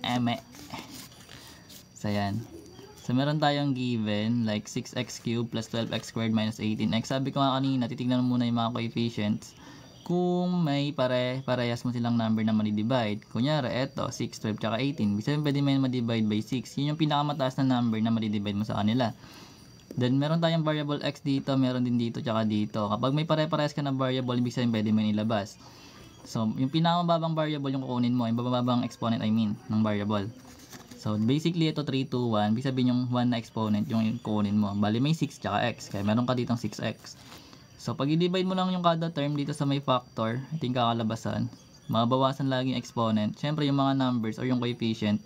eme. So yan. So meron tayong given like 6x cubed plus 12x squared minus 18x. Sabi ko nga kanina, titignan mo muna yung mga coefficients. Kung may parehas mo silang number na madi-divide. Kunyari, eto, 6, 12, tsaka 18. Ibig sabihin, pwede mo yung ma-divide by 6. Yun yung pinakamataas na number na madi-divide mo sa kanila. Then, meron tayong variable x dito, meron din dito, tsaka dito. Kapag may pare-parehas ka na variable, ibig sabihin, pwede mo yung ilabas. So, yung pinakamababang variable yung kukunin mo, yung bababang exponent, ng variable. So, basically, ito 3, 2, 1. Ibig sabihin, yung 1 na exponent yung kukunin mo. Bali, may 6 tsaka x. Kaya meron ka ditong 6x. So, pag i-divide mo lang yung kada term dito sa may factor, ito yung kakalabasan. Mababawasan lagi yung exponent. Siyempre, yung mga numbers or yung coefficient,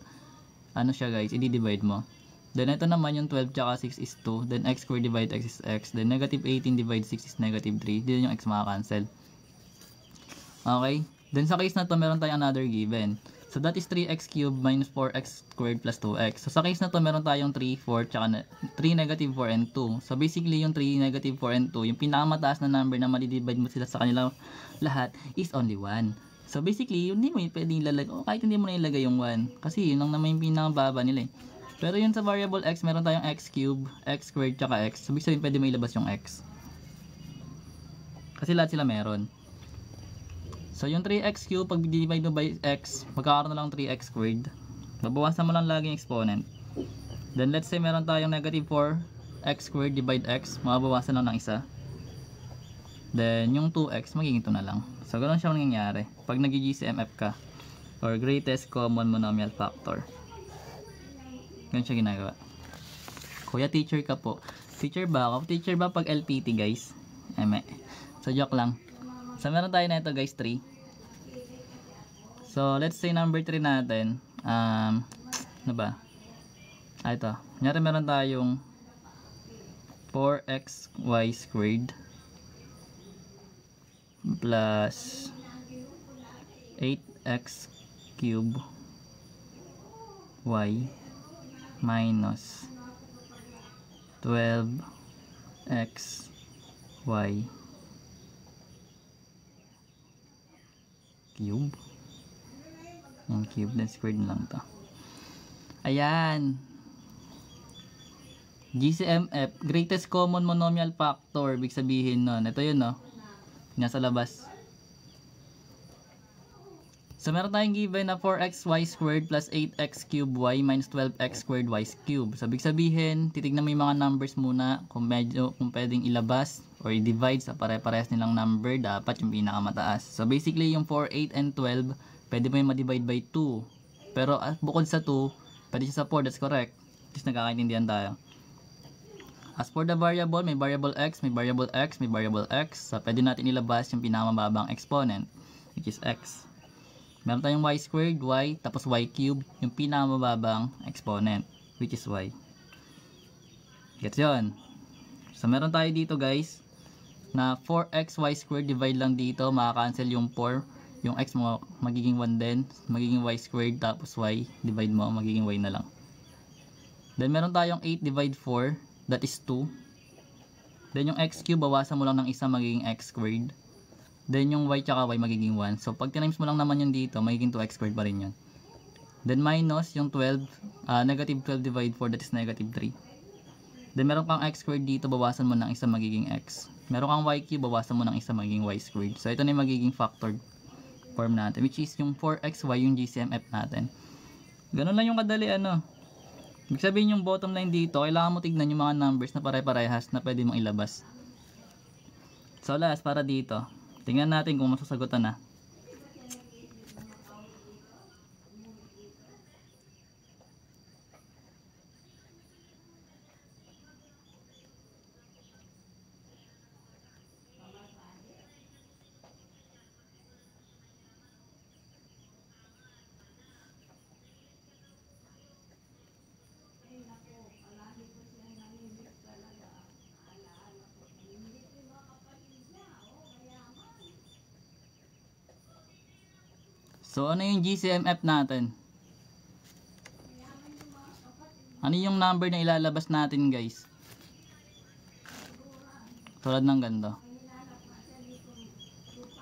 ano siya guys, i-divide mo. Then, ito naman yung 12 tsaka 6 is 2. Then, x squared divide x is x. Then, negative 18 divide 6 is negative 3. Dito yung x makakancel. Okay? Then, sa case na to, meron tayong another given. So, that is 3x cubed minus 4x squared plus 2x. So, sa case na to, meron tayong 3, 4, tsaka 3, negative 4, and 2. So, basically, yung 3, negative 4, and 2, yung pinakamataas na number na mali-divide mo sila sa kanila lahat is only 1. So, basically, hindi mo yung pwedeng ilagay. O, kahit hindi mo na ilagay yung 1. Kasi, yun lang naman yung pinakababa nila eh. Pero yun sa variable x, meron tayong x cubed, x squared, tsaka x. So, ibig sabihin, pwede mo ilabas yung x. Kasi lahat sila meron. So, yung 3x cubed, pag divide mo by x, magkakaroon na lang 3x squared. Babawasan mo lang lagi yung exponent. Then, let's say meron tayong negative 4x squared divide x, mababawasan lang ng isa. Then, yung 2x, magiging ito na lang. So, ganoon siya mangyayari pag nag-GCMF ka. Or greatest common monomial factor. Ganun siya ginagawa. Kuya, teacher ka po. Teacher ba ako? Teacher ba pag LPT, guys? Eme. So, joke lang. So, meron tayo na ito guys, 3. So, let's say number 3 natin. Ano ba? Ito. Kunyari meron tayong 4xy squared plus 8x cubed y minus 12x y cube. Yung cube, then squared lang to. Ayan. GCMF, greatest common monomial factor. Ibig sabihin nun, ito yun no. Nasa labas. So, meron tayong given na 4xy squared plus 8x cube y minus 12x squared y cube. So, ibig sabihin, titignan mo yung mga numbers muna kung pwedeng ilabas or i-divide sa pare-parehas nilang number, dapat yung pinakamataas. So, basically, yung 4, 8, and 12, pwede mo yung ma-divide by 2. Pero, bukod sa 2, pwede siya sa 4, that's correct. At least nagkakaintindihan tayo. As for the variable, may variable x, may variable x, may variable x. So, pwede natin ilabas yung pinakamababang exponent, which is x. Meron tayong y squared, y, tapos y cubed, yung pinakamababang exponent, which is y. Gets yun? So, meron tayo dito guys, na 4xy squared, divide lang dito, makakancel yung 4, yung x mo, magiging 1 din, magiging y squared, tapos y, divide mo, magiging y na lang. Then, meron tayong 8 divide 4, that is 2. Then, yung x cube, bawasan mo lang ng isa, magiging x squared. Then, yung y tsaka y magiging 1. So, pag tinimes mo lang naman yun dito, magiging 2x squared pa rin yun. Then, minus yung 12, negative 12 divide 4, that is negative 3. Then, meron kang x squared dito, bawasan mo ng isa, magiging x. Meron kang y cube, bawasan mo ng isa, magiging y squared. So, ito na yung magiging factored form natin, which is yung 4xy, yung GCMF natin. Ganun lang yung kadali, ano. Ibig sabihin yung bottom line dito, kailangan mo tignan yung mga numbers na pare-parehas na pwede mong ilabas. So, last, para dito. Tingnan natin kung masasagutan na. So, ano yung GCMF natin? Ano yung number na ilalabas natin, guys? Tulad ng ganito.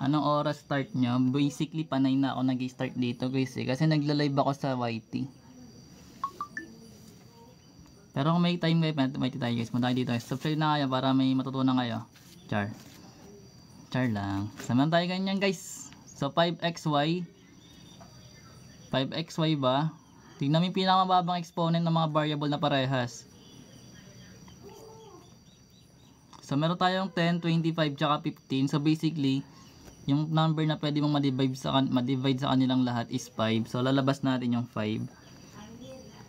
Anong oras start nyo? Basically, panay na ako nag-start dito guys eh. Kasi nagla-live ako sa YT. Pero kung may time kayo, may tayo guys. Punta kayo dito. Subscribe na kayo para may matutunan kayo. Char. Char lang. Samahan tayo ganyan guys. So 5xy. 5xy ba? Tingnan mo yung pinakamababang exponent ng mga variable na parehas. So meron tayong 10, 25, tsaka 15. So basically, yung number na pwede mong ma-divide sa kanilang lahat is 5. So lalabas natin yung 5.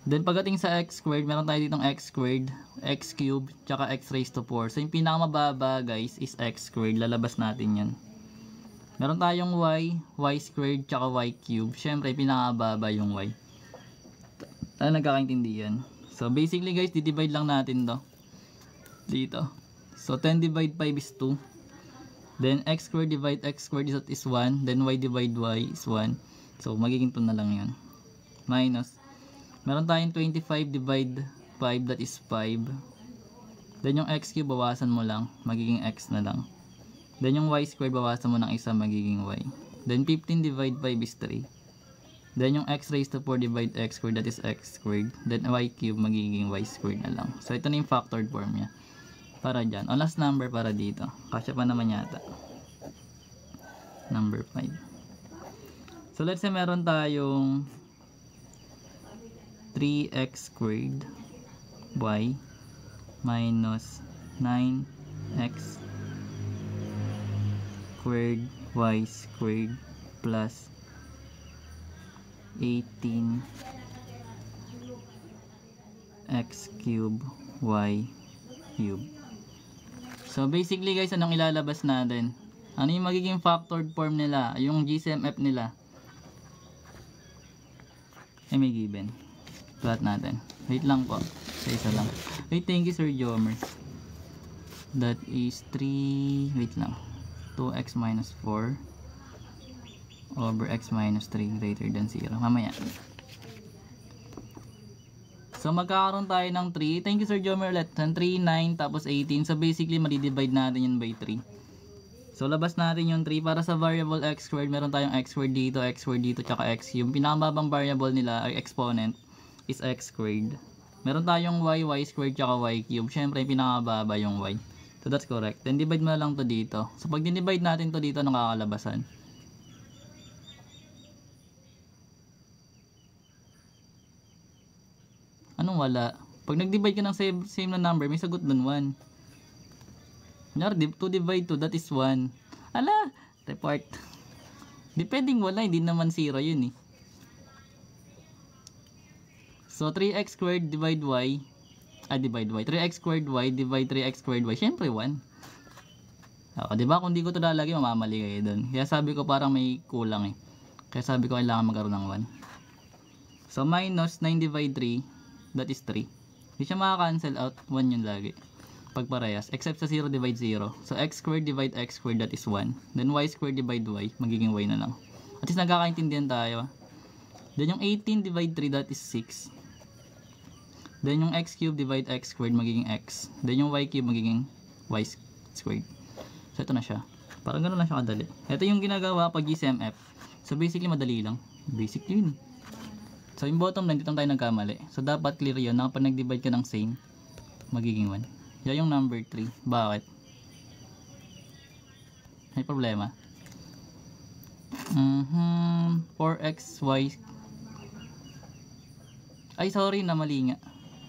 Then pagdating sa x squared, meron tayo ditong x squared, x cubed, tsaka x raised to 4. So yung pinakamababa guys is x squared. Lalabas natin yan. Meron tayong y squared, tsaka y cubed. Syempre pinakamababa yung y. Tayo nagkakaintindi yan. So basically guys, di-divide lang natin to. Dito. So 10 divide 5 is 2. Then x squared divide x squared is 1. Then y divide y is 1. So magiging 2 na lang yan. Minus. Meron tayong 25 divide 5, that is 5. Then yung x cube bawasan mo lang, magiging x na lang. Then yung y squared bawasan mo ng isa, magiging y. Then 15 divide 5 is 3. Then yung x raised to 4 divide x squared, that is x squared. Then y cube magiging y squared na lang. So ito na yung factored form niya. Para dyan. O last number para dito. Kasya pa naman yata. Number 5. So let's say meron tayong 3x squared y minus 9x squared y squared plus 18x cube y cube. So basically guys, anong ilalabas natin? Ano yung magiging factored form nila? Yung GCMF nila? May given. Plot natin. Wait lang po. Isa lang. Wait, thank you Sir Jomer. That is 3, wait lang. 2x minus 4 over x minus 3 greater than 0. Mamaya. So magkakaroon tayo ng 3. Thank you Sir Jomer ulit. 3, 9, tapos 18. So basically, madi-divide natin yun by 3. So labas natin yung 3. Para sa variable x squared, meron tayong x squared dito, tsaka x cube. Pinakamababang variable nila, ay exponent, is x squared. Meron tayong y squared tsaka y cube. Syempre pinakamababa yung y. So that's correct. Then divide mo na lang to dito. So pag dinivide natin to dito, anong kakalabasan? Anong wala? Pag nag-divide ka ng same na number, may sagot dun 1. Kunyari 2 divide 2, that is 1. Ala! Report. Depending wala, hindi naman 0 yun eh. So 3x squared divide y, divide y. 3x squared y divide 3x squared y. Syempre 1. O, diba? Kung di ko ito lalagay, mamamali kayo dun. Kaya sabi ko parang may kulang eh. Kaya sabi ko kailangan magkaroon ng 1. So minus 9 divide 3, that is 3. Hindi siya makakancel out. 1 yun lagi. Pag parehas. Except sa 0 divide 0. So x squared divide x squared, that is 1. Then y squared divide y, magiging y na lang. At least nagkakaintindihan tayo. Then yung 18 divide 3, that is 6. Then yung x cube divide x squared, magiging x. Then yung y cube magiging y squared. So ito na siya. Parang gano'n lang siya kadali. Ito yung ginagawa pag GCMF. So basically madali lang. Basic yun. So yung bottom line, dito tayo nagkamali. So dapat clear yun na kapag nag-divide ka ng same, magiging 1. Yan yung number 3. Bakit? May problema. 4xy. Ay sorry, na mali nga.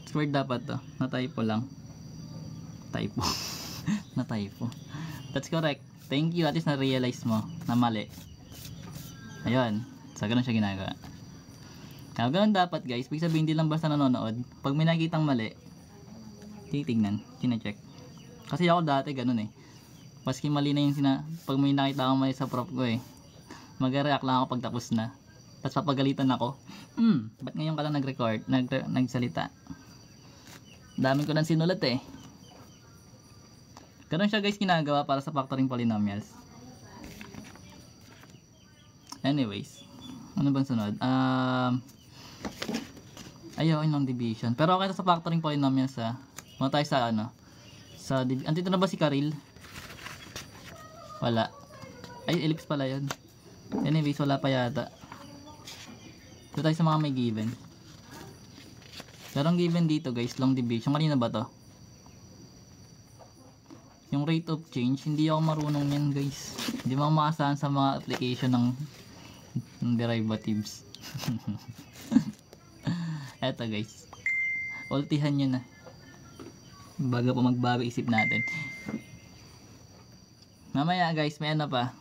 Squared dapat to. Na-typo lang. Typo. Na-typo. That's correct. Thank you. At least na-realize mo na mali. Ayun. So ganun siya ginagawa. Kaya ganun dapat guys. Ibig sabihin, hindi lang basta nanonood. Pag may nakitang mali, titignan. Kina-check. Kasi ako dati ganun eh. Maski mali na yung pag may nakita akong mali sa prop ko eh, mag-react lang ako pag tapos na. Tapos papagalitan ako. Ba't ngayon ka lang nag-record? Nagsalita. Dami ko nang sinulat eh. Ganun siya guys ginagawa para sa factoring polynomials. Anyways. Ano bang sunod? Ayaw yung long division. Pero okay na sa factoring polynomials ha. Muna tayo sa andito na ba si Karil? Wala. Ay, ellipse pala yun. Anyways, wala pa yata. Ito tayo sa mga may given. Pero ang given dito guys, long division. Kanina ba to? Yung rate of change, hindi ako marunong yan guys. Hindi mo maasahan sa mga application ng derivatives. Eto guys. Ultihan nyo na. Bago pa magbago isip natin. Mamaya guys, may ano pa.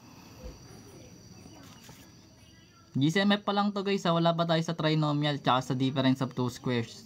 GCMF pa lang to guys, wala pa tayo sa trinomial tsaka sa difference of two squares.